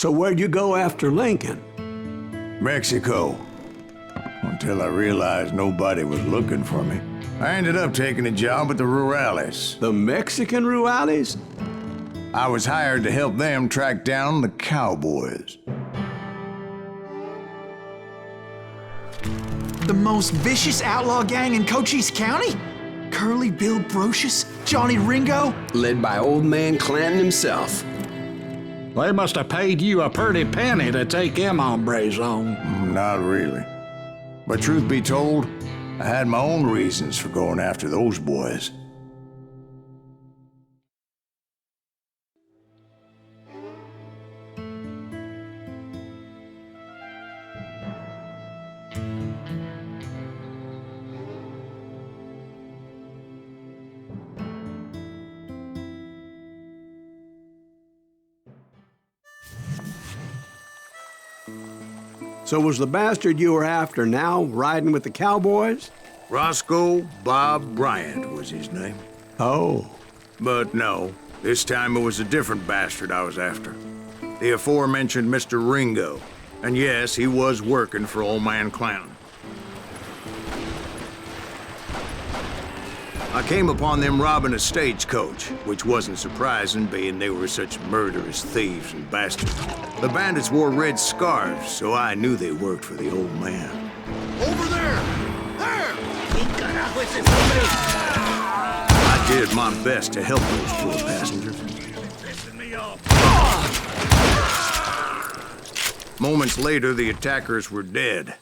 So where'd you go after Lincoln? Mexico. Until I realized nobody was looking for me. I ended up taking a job at the Rurales. The Mexican Rurales? I was hired to help them track down the cowboys. The most vicious outlaw gang in Cochise County? Curly Bill Brocious? Johnny Ringo? Led by old man Clanton himself. They must have paid you a pretty penny to take them hombres on. Not really. But truth be told, I had my own reasons for going after those boys. So was the bastard you were after now riding with the cowboys? Roscoe Bob Bryant was his name. Oh. But no, this time it was a different bastard I was after. The aforementioned Mr. Ringo. And yes, he was working for old man Clanton. I came upon them robbing a stagecoach, which wasn't surprising, being they were such murderous thieves and bastards. The bandits wore red scarves, so I knew they worked for the old man. Over there! There! I did my best to help those poor passengers. Pissing me off. Moments later, the attackers were dead,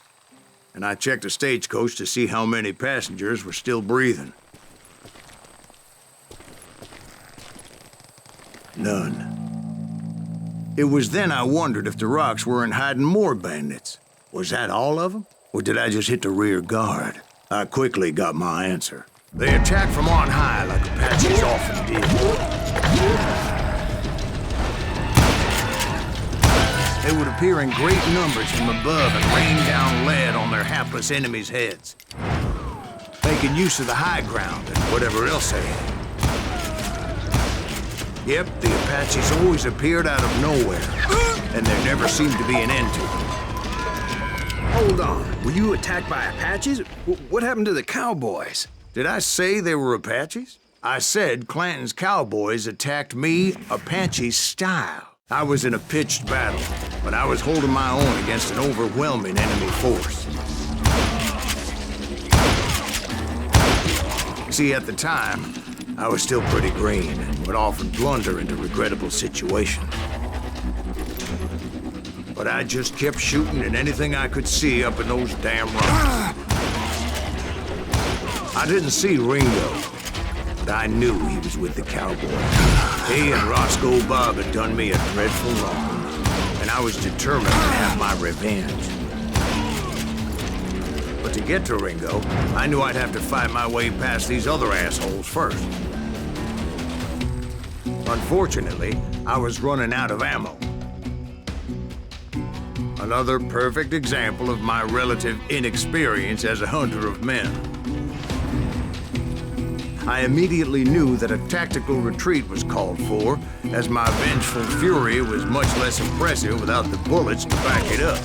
and I checked the stagecoach to see how many passengers were still breathing. None. It was then I wondered if the rocks weren't hiding more bandits. Was that all of them? Or did I just hit the rear guard? I quickly got my answer. They attacked from on high like Apaches often did. They would appear in great numbers from above and rain down lead on their hapless enemies' heads, making use of the high ground and whatever else they had. Yep, the Apaches always appeared out of nowhere, and there never seemed to be an end to it. Hold on, were you attacked by Apaches? What happened to the cowboys? Did I say they were Apaches? I said Clanton's cowboys attacked me Apache style. I was in a pitched battle, but I was holding my own against an overwhelming enemy force. See, at the time, I was still pretty green and would often blunder into regrettable situations. But I just kept shooting at anything I could see up in those damn rocks. I didn't see Ringo, but I knew he was with the cowboys. He and Roscoe Bob had done me a dreadful wrong, and I was determined to have my revenge. But to get to Ringo, I knew I'd have to fight my way past these other assholes first. Unfortunately, I was running out of ammo. Another perfect example of my relative inexperience as a hunter of men. I immediately knew that a tactical retreat was called for, as my vengeful fury was much less impressive without the bullets to back it up.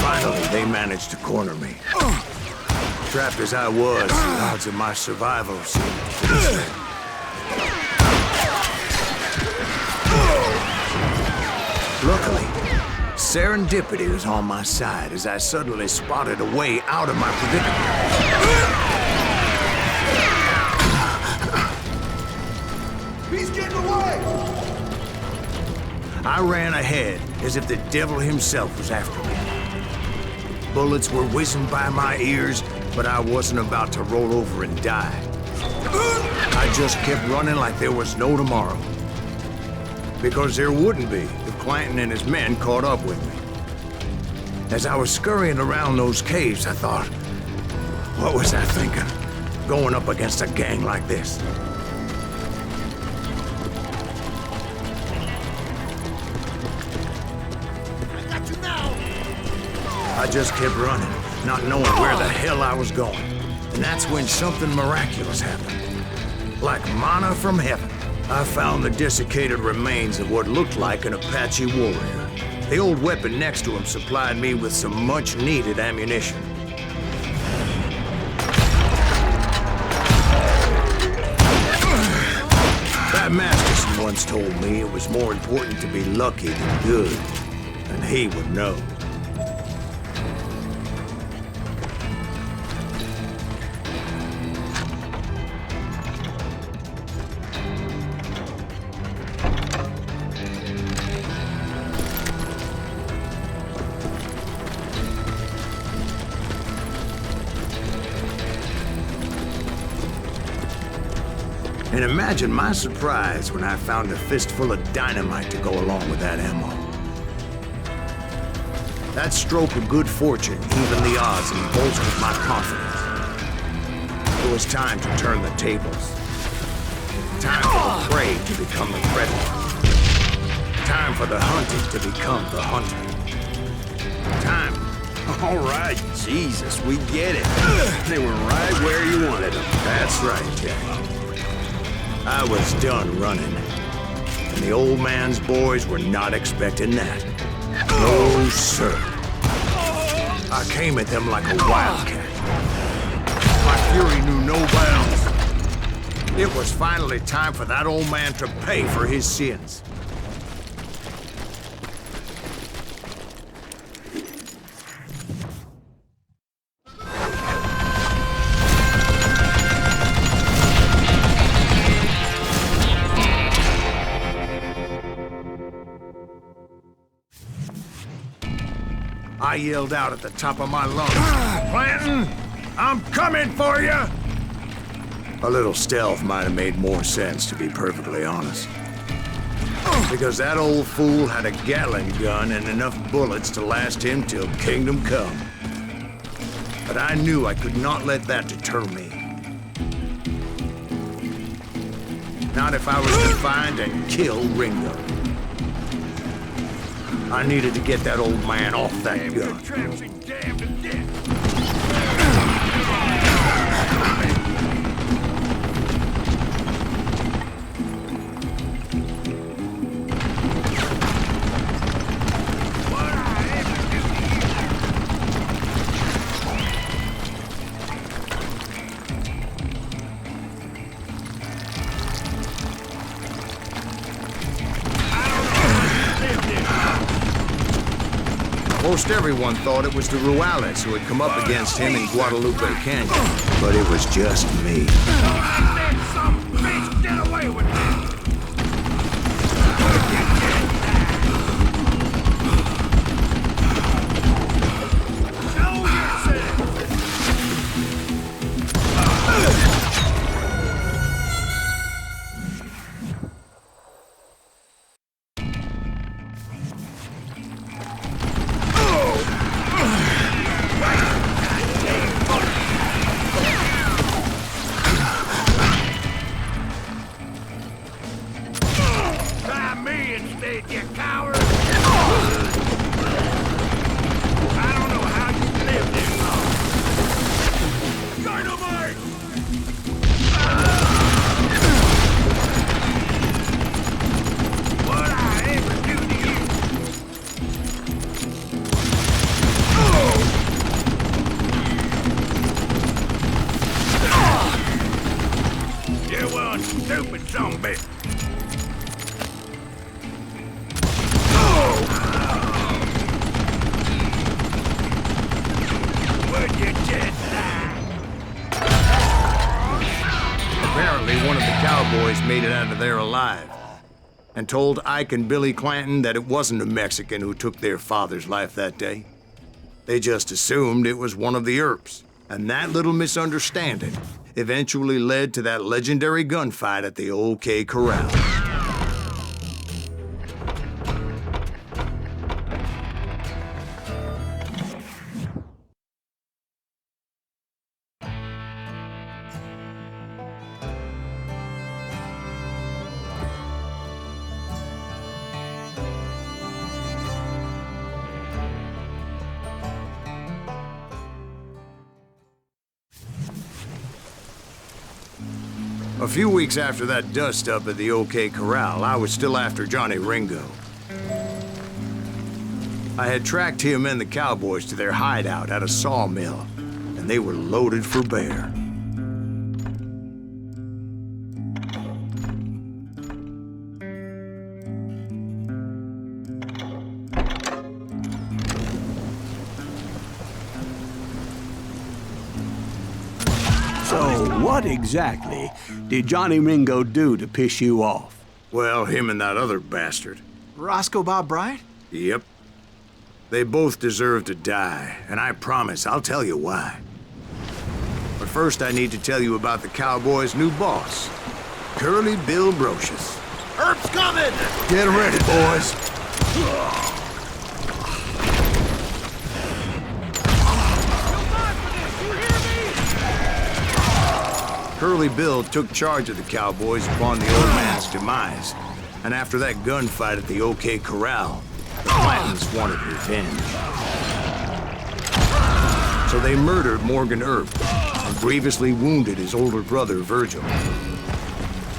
Finally, they managed to corner me. Trapped as I was, the odds of my survival seemed pretty slim. Luckily, serendipity was on my side as I suddenly spotted a way out of my predicament. He's getting away! I ran ahead as if the devil himself was after me. Bullets were whizzing by my ears, but I wasn't about to roll over and die. I just kept running like there was no tomorrow. Because there wouldn't be if Clanton and his men caught up with me. As I was scurrying around those caves, I thought, what was I thinking? Going up against a gang like this? just kept running, not knowing where the hell I was going. And that's when something miraculous happened. Like manna from heaven, I found the desiccated remains of what looked like an Apache warrior. The old weapon next to him supplied me with some much-needed ammunition. That Masterson once told me it was more important to be lucky than good, and he would know. And imagine my surprise when I found a fistful of dynamite to go along with that ammo. That stroke of good fortune evened the odds and bolstered my confidence. It was time to turn the tables. Time for the prey to become the predator. Time for the hunted to become the hunter. Time. All right, Jesus, we get it. They were right where you wanted them. That's right, Jack. I was done running, and the old man's boys were not expecting that. No, sir. I came at them like a wildcat. My fury knew no bounds. It was finally time for that old man to pay for his sins. I yelled out at the top of my lungs, "Clanton, I'm coming for you!" A little stealth might have made more sense, to be perfectly honest. Because that old fool had a Gatling gun and enough bullets to last him till kingdom come. But I knew I could not let that deter me. Not if I was to find and kill Ringo. I needed to get that old man off that gun. Most everyone thought it was the Ruales who had come up against him in Guadalupe Canyon, but it was just me. Get away with me! You coward! I don't know how you lived this long. Dynamite! What I ever do to you? You one stupid zombie! Apparently, one of the cowboys made it out of there alive and told Ike and Billy Clanton that it wasn't a Mexican who took their father's life that day. They just assumed it was one of the Earps, and that little misunderstanding eventually led to that legendary gunfight at the OK Corral. A few weeks after that dust-up at the OK Corral, I was still after Johnny Ringo. I had tracked him and the cowboys to their hideout at a sawmill, and they were loaded for bear. So what exactly did Johnny Ringo do to piss you off? Well, him and that other bastard. Roscoe Bob Bryant? Yep. They both deserve to die, and I promise I'll tell you why. But first I need to tell you about the cowboys' new boss, Curly Bill Brocious. Herb's coming! Get ready, boys. Curly Bill took charge of the cowboys upon the old man's demise. And after that gunfight at the OK Corral, the Clantons wanted revenge. So they murdered Morgan Earp and grievously wounded his older brother, Virgil.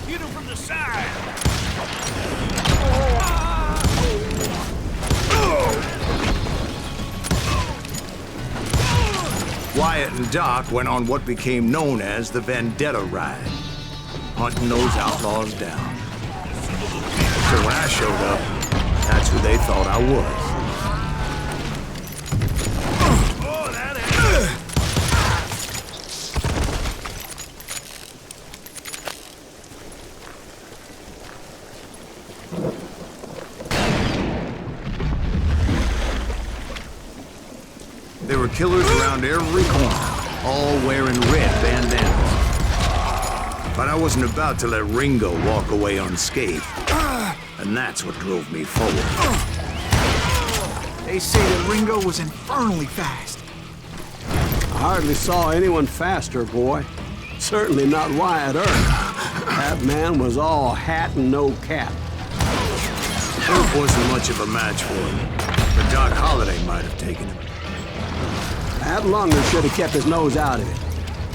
Get him from the side! Wyatt and Doc went on what became known as the Vendetta Ride, hunting those outlaws down. So when I showed up, that's who they thought I was. Oh, that ain't... There were killers around every corner, all wearing red bandanas. But I wasn't about to let Ringo walk away unscathed. And that's what drove me forward. They say that Ringo was infernally fast. I hardly saw anyone faster, boy. Certainly not Wyatt Earp. That man was all hat and no cap. Earp wasn't much of a match for him, but Doc Holliday might have taken him. That Lunger should have kept his nose out of it.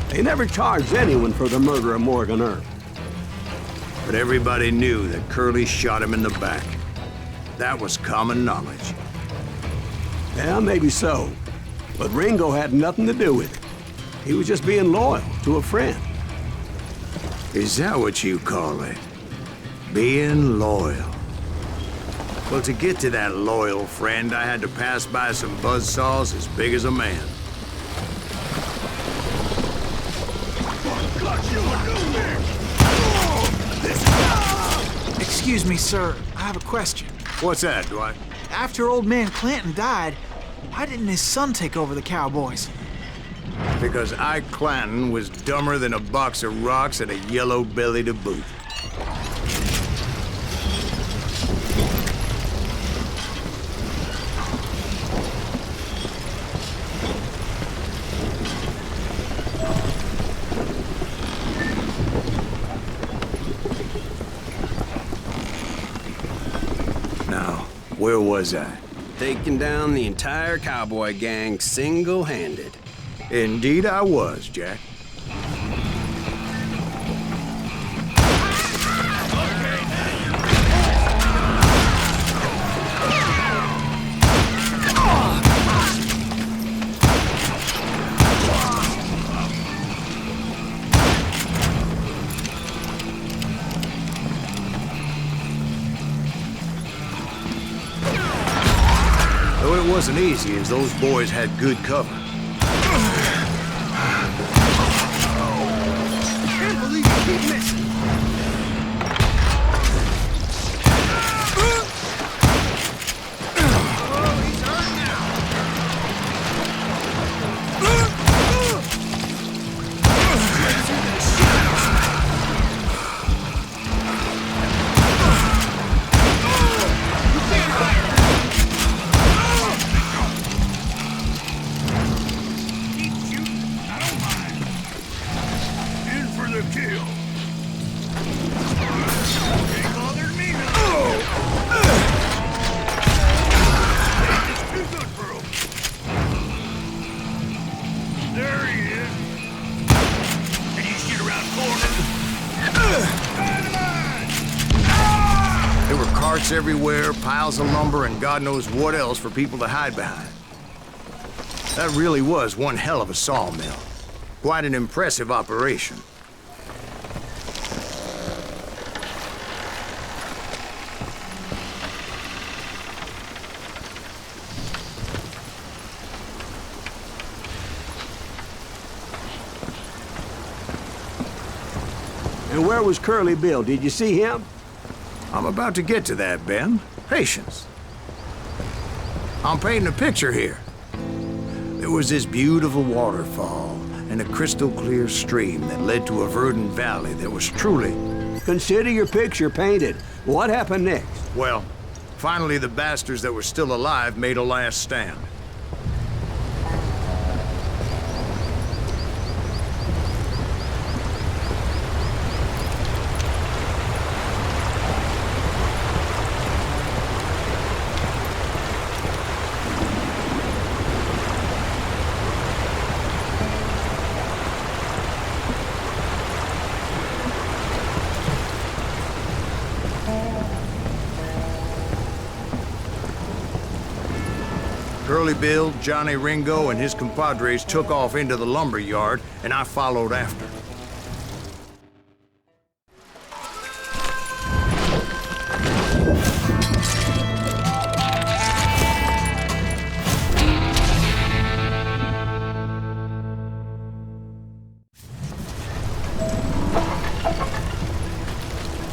They never charged anyone for the murder of Morgan Earp. But everybody knew that Curly shot him in the back. That was common knowledge. Yeah, maybe so. But Ringo had nothing to do with it. He was just being loyal to a friend. Is that what you call it? Being loyal? Well, to get to that loyal friend, I had to pass by some buzzsaws as big as a man. Excuse me, sir. I have a question. What's that, Dwight? After old man Clanton died, why didn't his son take over the cowboys? Because Ike Clanton was dumber than a box of rocks and a yellow belly to boot. Now, where was I? Taking down the entire cowboy gang single-handed. Indeed I was, Jack. Though it wasn't easy, as those boys had good cover. Can't believe you keep missing! Oh, he's hurt now! Parts everywhere, piles of lumber, and God knows what else for people to hide behind. That really was one hell of a sawmill. Quite an impressive operation. And where was Curly Bill? Did you see him? I'm about to get to that, Ben. Patience. I'm painting a picture here. There was this beautiful waterfall and a crystal clear stream that led to a verdant valley that was truly... Consider your picture painted. What happened next? Well, finally the bastards that were still alive made a last stand. Curly Bill, Johnny Ringo, and his compadres took off into the lumber yard, and I followed after.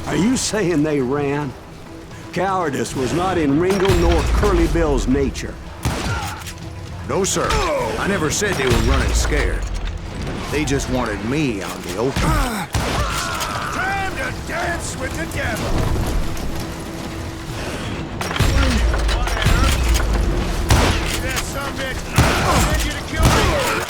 Are you saying they ran? Cowardice was not in Ringo nor Curly Bill's nature. No, sir. I never said they were running scared. They just wanted me out in the open. Time to dance with the devil! That sumbitch! I send you to kill me!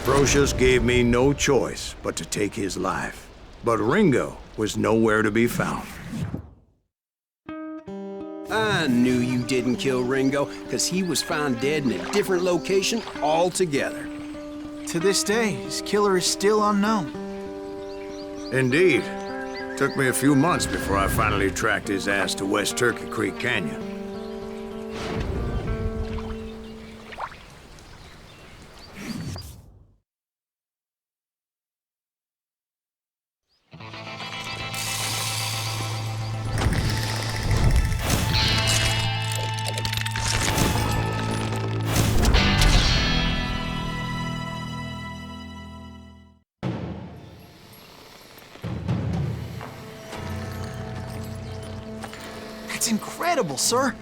Brocious gave me no choice but to take his life. But Ringo was nowhere to be found. I knew you didn't kill Ringo, because he was found dead in a different location altogether. To this day, his killer is still unknown. Indeed. Took me a few months before I finally tracked his ass to West Turkey Creek Canyon. That's incredible, sir.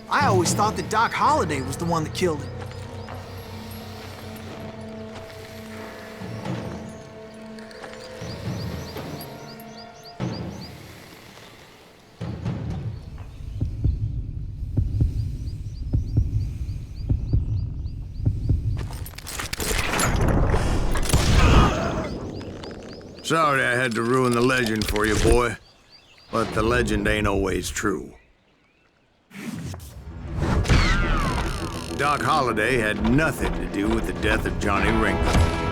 I always thought that Doc Holliday was the one that killed him. Sorry I had to ruin the legend for you, boy. But the legend ain't always true. Doc Holliday had nothing to do with the death of Johnny Ringo.